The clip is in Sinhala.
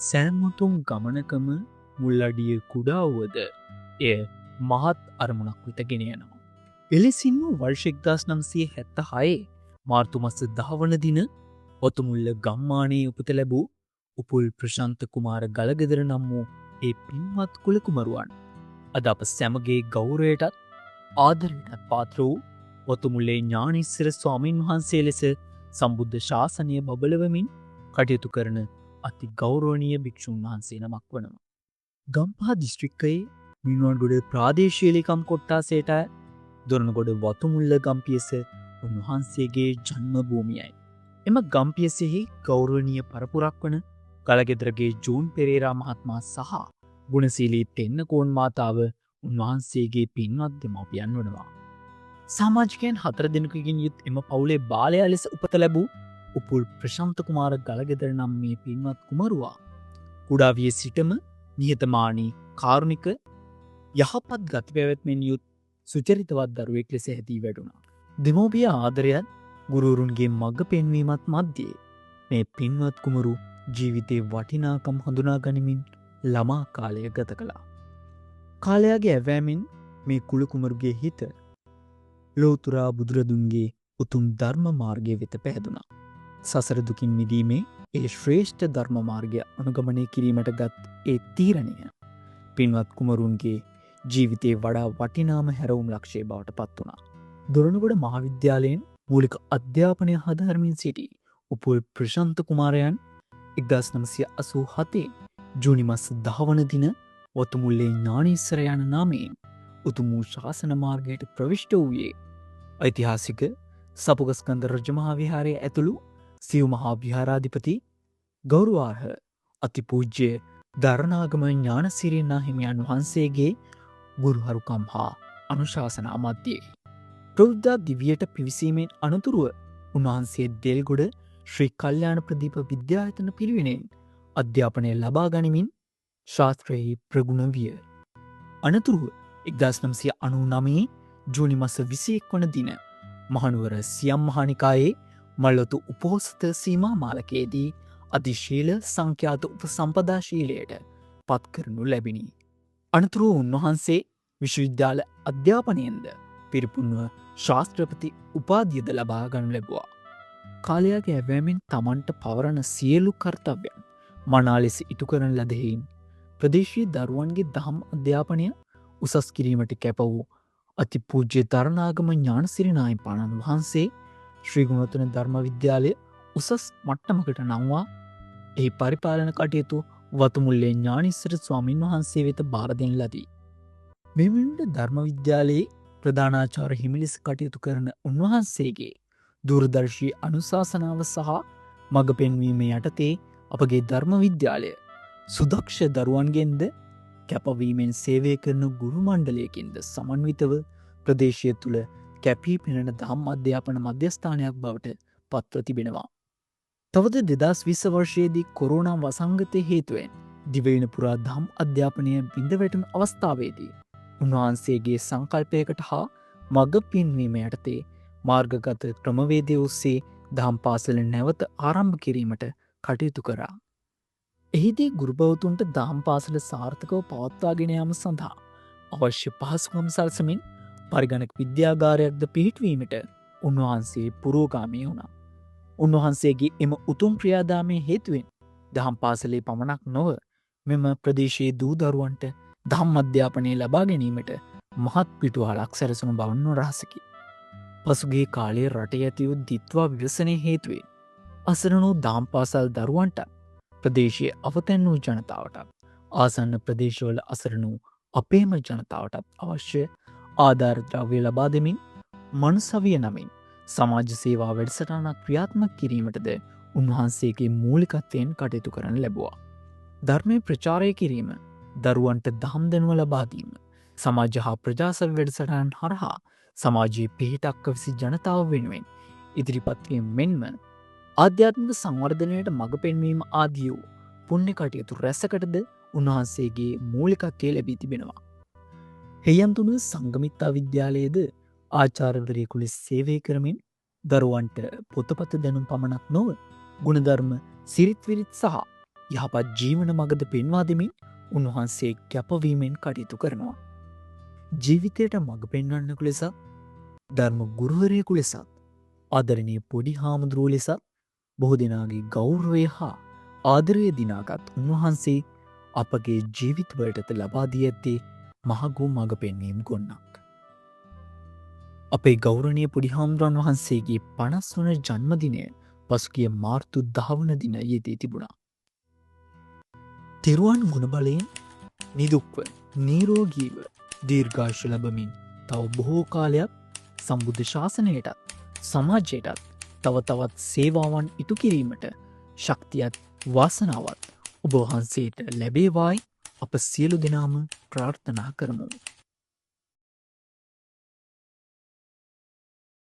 සෑමතුම් ගමනකම මුල්ලඩිය කුඩා වුවද එය මහත් අරමුණක් විට ගෙනයනවා. එලෙසින්ම වර්ෂෙක්දස් නම්සේ හැත්ත හයේ මාර්තුමස්ස දහවන දින ඔතුමුල්ල ගම්මානයේ උපත ලැබූ උපුල් ප්‍රශන්ත කුමාර ගලගෙදර නම් වූ ඒ පින්වත් කුලකුමරුවන් අද අප සැමගේ ගෞරයටත් ආදරයටත් පාත්‍ර වූ ඔතුමුල්ලේ ඥානිස්සර ස්වාමීන් වහන්සේ ලෙස සම්බුද්ධ ශාසනය බබලවමින් කටයුතු කරන අති ගෞරෝණීය භික්‍ෂූන් වහන්සේ නමක් වනවා. ගම්පහ දිස්ත්‍රික්කයේ මිනුවන්ගොඩ ප්‍රාදේශීලිකම් කොට්ටාසේට දොරණගොඩ වතුමුල්ල ගම්පියස උන්වහන්සේගේ ජන්ම භූමියයි. එම ගම්පියසෙහි ගෞරවනීය පරපුරක් වන ගලගෙදරගේ ජූන් පෙරේරා මහත්මා සහ ගුණසීලී තෙන්නකෝන් මාතාව උන්වහන්සේගේ පින්වත් දෙමව්පියන් වනවා. සාමාජිකයන් 4 දෙනෙකුගෙන් යුත් එම පවුලේ බාලයා ලෙස උපත ලැබූ උපුල් ප්‍රශාන්ත කුමාර ගලගෙදර නම් මේ පින්වත් කුමරුවා කුඩා විය සිටම නිහතමානී කාරුණික යහපත් ගති පැවැත්මෙන් යුත් සුචරිතවත් දරුවෙක් ලෙස හැදී වැඩුණා. දෙමෝපිය ආදරයත් ගුරුවරුන්ගේ මඟ පෙන්වීමත් මධ්‍යයේ මේ පින්වත් කුමරු ජීවිතයේ වටිනාකම් හඳුනා ගනිමින් ළමා කාලය ගත කළා. කාලයාගේ ඇවෑමෙන් මේ කුලකුමරුගේ හිත ලෝතුරා බුදුරදුන්ගේ උතුම් ධර්ම මාර්ගය වෙත පැහැදුනා. සසර දුකින් මිදීමේ ඒ ශ්‍රේෂ්ඨ ධර්ම මාර්ගය අනුගමනය කිරීමට ගත් ඒ තීරණය පින්වත් කුමරුන්ගේ ජීවිතයේ වඩා වටිනාම හැරවුම් ලක්ෂය බවට පත් වුණා. දොරණගොඩ මහාවිද්‍යාලයෙන් මූලික අධ්‍යාපනය හදාරමින් සිටි උපුල් ප්‍රශාන්ත කුමාරයන් 1987 ජූනි මස 10 වන දින ඔතුමුල්ලේ ඥානීස්සර යන නාමයෙන් උතුම් වූ ශාසන මාර්ගයට ප්‍රවිෂ්ඨ වූයේ ඓතිහාසික සපුගස්කන්ධ රජමහා විහාරය ඇතුළු සිව් මහා විහාරාධිපති ගෞරවාර්හ අතිපූජ්‍ය දරණාගම ඥානසිරි නාහිමියන් වහන්සේගේ ගුරුහරුකම් හා අනුශාසනා මධ්‍යයේ ප්‍රෞද්ධ දිවියට පිවිසීමෙන් අනතුරුව උන්වහන්සේ දෙල්ගොඩ ශ්‍රී කල්යාණ ප්‍රදීප විද්‍යායතන පිරිවෙනෙන් අධ්‍යාපනය ලබා ගනිමින් ශාස්ත්‍රයෙහි ප්‍රගුණ විය. අනතුරුව 1999 ජූනි මස 21 වන දින මහනුවර සියම් මහානිකායේ මල්ලොතු උපෝසථ සීමා මාලකයේදී අධිශීල සංඛ්‍යාත උපසම්පදා ශීලයට පත් කරනු ලැබිණි. අනතුරුව උන්වහන්සේ විශ්වවිද්‍යාල අධ්‍යාපනයෙන්ද පිරිපුන්ව ශාස්ත්‍රපති උපාධියද ලබා ගනු ලැබුවා. කාලයාගේ ඇවෑමෙන් තමන්ට පවරන සියලු කර්තව්‍යයන් මනා ලෙස ඉටු කරන ලදහෙයින් ප්‍රදේශීය දරුවන්ගේ දහම් අධ්‍යාපනය උසස් කිරීමට කැප වූ අතිපූජ්‍ය දරණාගම ඥානසිරි නාහිමිපාණන් වහන්සේ ශ්‍රී ගුණරත්න ධර්ම විද්‍යාලය උසස් මට්ටමකට නංවා එහි පරිපාලන කටයුතු වතුමුල්ලේ ඥානිස්සර ස්වාමීන් වහන්සේ වෙත බාර දෙන ලදී. මෙවැනිට ධර්ම විද්‍යාලයේ ප්‍රධානාචාර්ය හිමි ලෙස කටයුතු කරන උන්වහන්සේගේ දූරදර්ශී අනුශාසනාව සහ මඟ පෙන්වීම යටතේ අපගේ ධර්ම විද්‍යාලය සුදක්ෂ දරුවන්ගෙන්ද කැපවීමෙන් සේවය කරන ගුරු මණ්ඩලයකින්ද සමන්විතව ප්‍රදේශය තුළ කැපී පෙනෙන දහම් අධ්‍යාපන මධ්‍යස්ථානයක් බවට පත්ව තිබෙනවා. තවද 2020 වර්ෂයේදී කොරෝනා වසංගතය හේතුවෙන් දිවයින පුරා දහම් අධ්‍යාපනය බිඳ වැටුණු අවස්ථාවේදී උන්වහන්සේගේ සංකල්පයකට හා මඟ පෙන්වීම යටතේ මාර්ගගත ක්‍රමවේදය ඔස්සේ දහම් පාසල නැවත ආරම්භ කිරීමට කටයුතු කරා. එහිදී ගුරුබෞතුන්ට දහම් පාසල සාර්ථකව පවත්වාගෙන යාම සඳහා අවශ්‍ය පහසුකම් සලසමින් පරිගණක විද්‍යාගාරයක්ද පිහිටවීමට උන්වහන්සේ පුරෝගාමී වුණා. උන්වහන්සේගේ එම උතුම් ක්‍රියාදාමය හේතුවෙන් දහම් පාසලේ පමණක් නොව මෙම ප්‍රදේශයේ දූ දරුවන්ට දහම් අධ්‍යාපනය ලබා ගැනීමට මහත් පිටුවහලක් සැරසුණු බව නොරහසකි. පසුගිය කාලයේ රටේ ඇති වූ දිත්වා විවසනය හේතුවෙන් අසරණ වූ දහම් පාසල් දරුවන්ට ප්‍රදේශයේ අවතැන් වූ ජනතාවටත් ආසන්න ප්‍රදේශවල අසරණ වූ අපේම ජනතාවටත් අවශ්‍ය ආධාර ද්‍රව්‍ය ලබා දෙමින් මනුසවිය නමින් සමාජ සේවා වැඩසටහනක් ක්‍රියාත්මක කිරීමටද උන්වහන්සේගේ මූලිකත්වයෙන් කටයුතු කරන ලැබුවා. ධර්මය ප්‍රචාරය කිරීම, දරුවන්ට දහම් දැනුම ලබා දීම, සමාජ හා ප්‍රජාසේව වැඩසටහන් හරහා සමාජයේ පිහිටක් විසි ජනතාව වෙනුවෙන් ඉදිරිපත් වීම මෙන්ම ආධ්‍යාත්මික සංවර්ධනයට මඟ පෙන්වීම ආදී වූ පුණ්‍ය කටයුතු රැසකටද උන්වහන්සේගේ මූලිකත්වය ලැබී තිබෙනවා. හෙයන්තුන සංගමිත්තා විද්‍යාලයේද ආචාර්යවරයෙකු ලෙස සේවය කරමින් දරුවන්ට පොතපත දැනුම් පමණක් නොව ගුණධර්ම සිරිත් විරිත් සහ යහපත් ජීවන මගද පෙන්වා දෙමින් උන්වහන්සේ කැපවීමෙන් කටයුතු කරනවා. ජීවිතයට මඟ පෙන්වන්නකු ලෙසත් ධර්ම ගුරුවරයකු ලෙසත් ආදරණය පොඩි හාමුදුරුව ලෙසත් බොහෝ දෙනාගේ ගෞරවය හා ආදරය දිනාගත් උන්වහන්සේ අපගේ ජීවිතවලටද ලබාදී ඇත්තේ මහගූ මඟ පෙන්වීම් ගොන්නක්. අපේ ගෞරණය පොඩි හාමුදුරන් වහන්සේගේ 50 වන ජන්මදිනය පසුගිය මාර්තු 10 වන දින යෙදී තිබුණා. තෙරුවන් ගුණබලයෙන් නිදුක්ව නිරෝගීව දීර්ඝායුෂ ලැබමින් තව බොහෝ කාලයක් සම්බුද්ධ ශාසනයටත් සමාජයටත් තව තවත් සේවාවන් ඉටු කිරීමට ශක්තියත් වාසනාවත් ඔබ වහන්සේට ලැබේවායි අප සියලු දෙනාම ප්‍රාර්ථනා කරමු.